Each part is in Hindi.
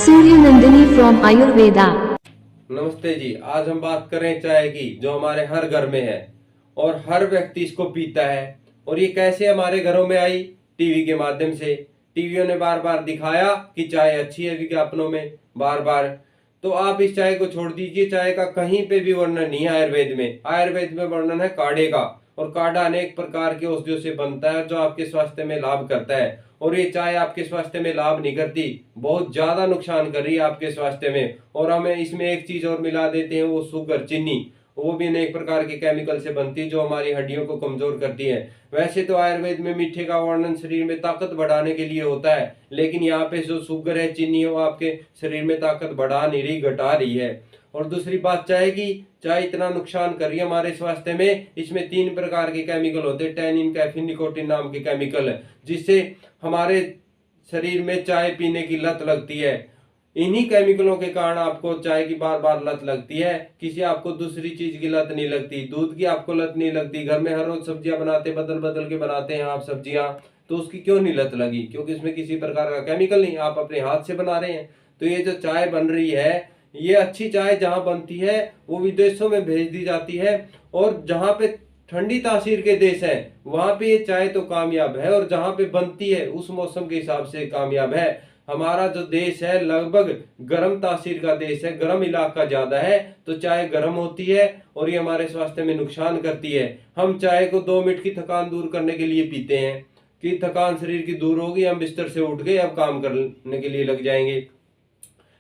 सूर्य नंदिनी फ्रॉम आयुर्वेदा। नमस्ते जी। आज हम बात करें चाय की, जो हमारे हर घर में है और हर व्यक्ति इसको पीता है। और ये कैसे हमारे घरों में आई? टीवी के माध्यम से। टीवियों ने बार बार दिखाया कि चाय अच्छी है, विज्ञापनों में बार बार। तो आप इस चाय को छोड़ दीजिए। चाय का कहीं पे भी वर्णन नहीं है आयुर्वेद में। आयुर्वेद में वर्णन है काढ़े का, और काढ़ा अनेक प्रकार के औषधियों से बनता है जो आपके स्वास्थ्य में लाभ करता है। और ये चाय आपके स्वास्थ्य में लाभ नहीं करती, बहुत ज्यादा नुकसान कर रही है आपके स्वास्थ्य में। और हमें इसमें एक चीज और मिला देते हैं, वो शुगर, चीनी। वो भी अनेक प्रकार के केमिकल से बनती है जो हमारी हड्डियों को कमजोर करती है। वैसे तो आयुर्वेद में मीठे का वर्णन शरीर में ताकत बढ़ाने के लिए होता है, लेकिन यहाँ पे जो शुगर है, चीनी है, वो आपके शरीर में ताकत बढ़ा नहीं रही, घटा रही है। और दूसरी बात चाय की, चाय इतना नुकसान कर रही है हमारे स्वास्थ्य में। इसमें 3 प्रकार के केमिकल होते हैं, टैनिन, कैफीन, निकोटीन नाम के केमिकल है, जिससे हमारे शरीर में चाय पीने की लत लगती है। इन्हीं केमिकलों के कारण आपको चाय की बार बार लत लगती है। किसी आपको दूसरी चीज की लत नहीं लगती, दूध की आपको लत नहीं लगती। घर में हर रोज सब्जियां बनाते, बदल बदल के बनाते हैं आप सब्जियां, तो उसकी क्यों नहीं लत लगी? क्योंकि इसमें किसी प्रकार का केमिकल नहीं, आप अपने हाथ से बना रहे हैं। तो ये जो चाय बन रही है, ये अच्छी चाय जहां बनती है वो विदेशों में भेज दी जाती है। और जहां पे ठंडी तासीर के देश है, वहां पे ये चाय तो कामयाब है, और जहां पे बनती है उस मौसम के हिसाब से कामयाब है। हमारा जो देश है लगभग गर्म तासीर का देश है, गर्म इलाका ज्यादा है, तो चाय गर्म होती है और ये हमारे स्वास्थ्य में नुकसान करती है। हम चाय को 2 मिनट की थकान दूर करने के लिए पीते हैं कि थकान शरीर की दूर होगी, हम बिस्तर से उठ गए, अब काम करने के लिए लग जाएंगे।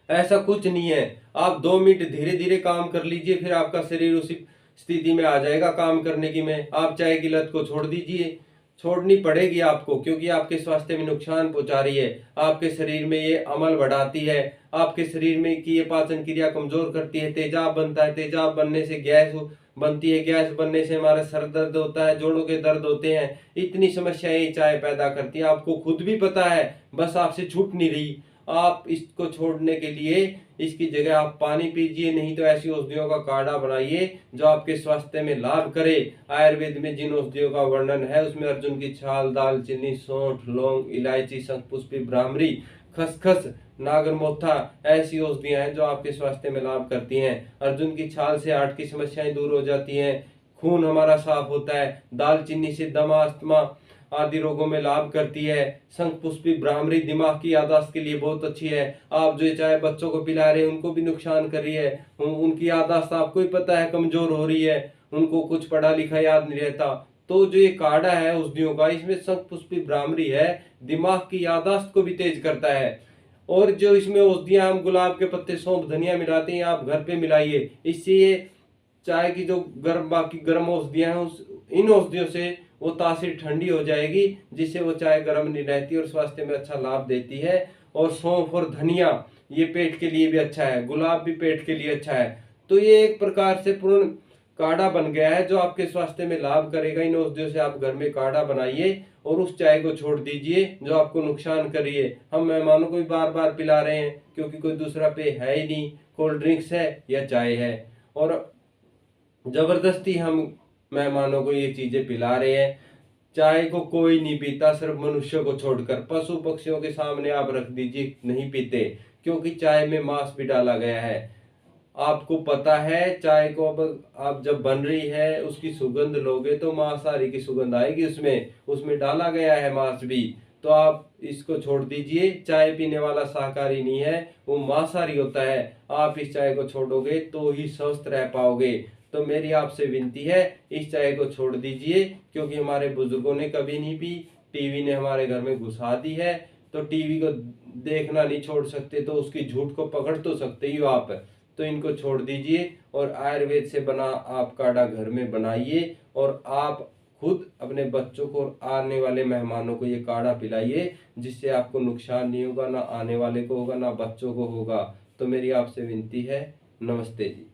ऐसा कुछ नहीं है। आप 2 मिनट धीरे धीरे काम कर लीजिए, फिर आपका शरीर उसी स्थिति में आ जाएगा काम करने की। में आप चाय की लत को छोड़ दीजिए, छोड़नी पड़ेगी आपको, क्योंकि आपके स्वास्थ्य में नुकसान पहुंचा रही है। आपके शरीर में ये अमल बढ़ाती है, आपके शरीर में की ये पाचन क्रिया कमजोर करती है, तेजाब बनता है, तेजाब बनने से गैस बनती है, गैस बनने से हमारा सर दर्द होता है, जोड़ों के दर्द होते हैं। इतनी समस्याएं ये चाय पैदा करती है, आपको खुद भी पता है, बस आपसे छूट नहीं रही। आप इसको छोड़ने के लिए इसकी जगह आप पानी पीजिए, नहीं तो ऐसी औषधियों का काढ़ा बनाइए जो आपके स्वास्थ्य में लाभ करे। आयुर्वेद में जिन औषधियों का वर्णन है उसमें अर्जुन की छाल, दालचीनी, सौंठ, लौंग, इलायची, शंखपुष्पी, ब्राह्मणी, खसखस, नागरमोथा, ऐसी औषधियां हैं जो आपके स्वास्थ्य में लाभ करती हैं। अर्जुन की छाल से हार्ट की समस्याएं दूर हो जाती हैं, खून हमारा साफ होता है। दालचीनी से दमा, अस्थमा आदि रोगों में लाभ करती है। शंखपुष्पी ब्राह्मणी दिमाग की याददाश्त के लिए बहुत अच्छी है। आप जो चाहे बच्चों को पिला रहे हैं उनको भी नुकसान कर रही है। उनकी याददाश्त आपको ही पता है कमजोर हो रही है, उनको कुछ पढ़ा लिखा याद नहीं रहता। तो जो ये काढ़ा है औषधियों का, इसमें शंखपुष्पी ब्राह्मणी है, दिमाग की याददाश्त को भी तेज करता है। और जो इसमें औषधियां, हम गुलाब के पत्ते, सौंफ, धनिया मिलाते हैं, आप घर पे मिलाइए। इससे ये चाय की जो गर्म, बाकी गर्म औषधियां हैं, उस इन औषधियों से वो तासीर ठंडी हो जाएगी, जिससे वो चाय गर्म नहीं रहती और स्वास्थ्य में अच्छा लाभ देती है। और सौंफ और धनिया ये पेट के लिए भी अच्छा है, गुलाब भी पेट के लिए अच्छा है। तो ये एक प्रकार से पूर्ण काढ़ा बन गया है जो आपके स्वास्थ्य में लाभ करेगा। इन औषधियों से आप घर में काढ़ा बनाइए और उस चाय को छोड़ दीजिए जो आपको नुकसान करिए। हम मेहमानों को भी बार बार पिला रहे हैं क्योंकि कोई दूसरा पेय है ही नहीं, कोल्ड ड्रिंक्स है या चाय है, और जबरदस्ती हम मेहमानों को ये चीजें पिला रहे हैं। चाय को कोई नहीं पीता, सिर्फ मनुष्य को छोड़कर। पशु पक्षियों के सामने आप रख दीजिए, नहीं पीते, क्योंकि चाय में मांस भी डाला गया है। आपको पता है चाय को अब आप जब बन रही है उसकी सुगंध लोगे तो मांसाहारी की सुगंध आएगी, उसमें उसमें डाला गया है मांस भी। तो आप इसको छोड़ दीजिए। चाय पीने वाला शाकाहारी नहीं है, वो मांसाहारी होता है। आप इस चाय को छोड़ोगे तो ही स्वस्थ रह पाओगे। तो मेरी आपसे विनती है, इस चाय को छोड़ दीजिए, क्योंकि हमारे बुजुर्गों ने कभी नहीं पी, टीवी ने हमारे घर में घुसा दी है। तो टीवी को देखना नहीं छोड़ सकते, तो उसकी झूठ को पकड़ तो सकते ही हो आप। तो इनको छोड़ दीजिए और आयुर्वेद से बना आप काढ़ा घर में बनाइए, और आप खुद अपने बच्चों को और आने वाले मेहमानों को ये काढ़ा पिलाइए, जिससे आपको नुकसान नहीं होगा, ना आने वाले को होगा, ना बच्चों को होगा। तो मेरी आपसे विनती है। नमस्ते जी।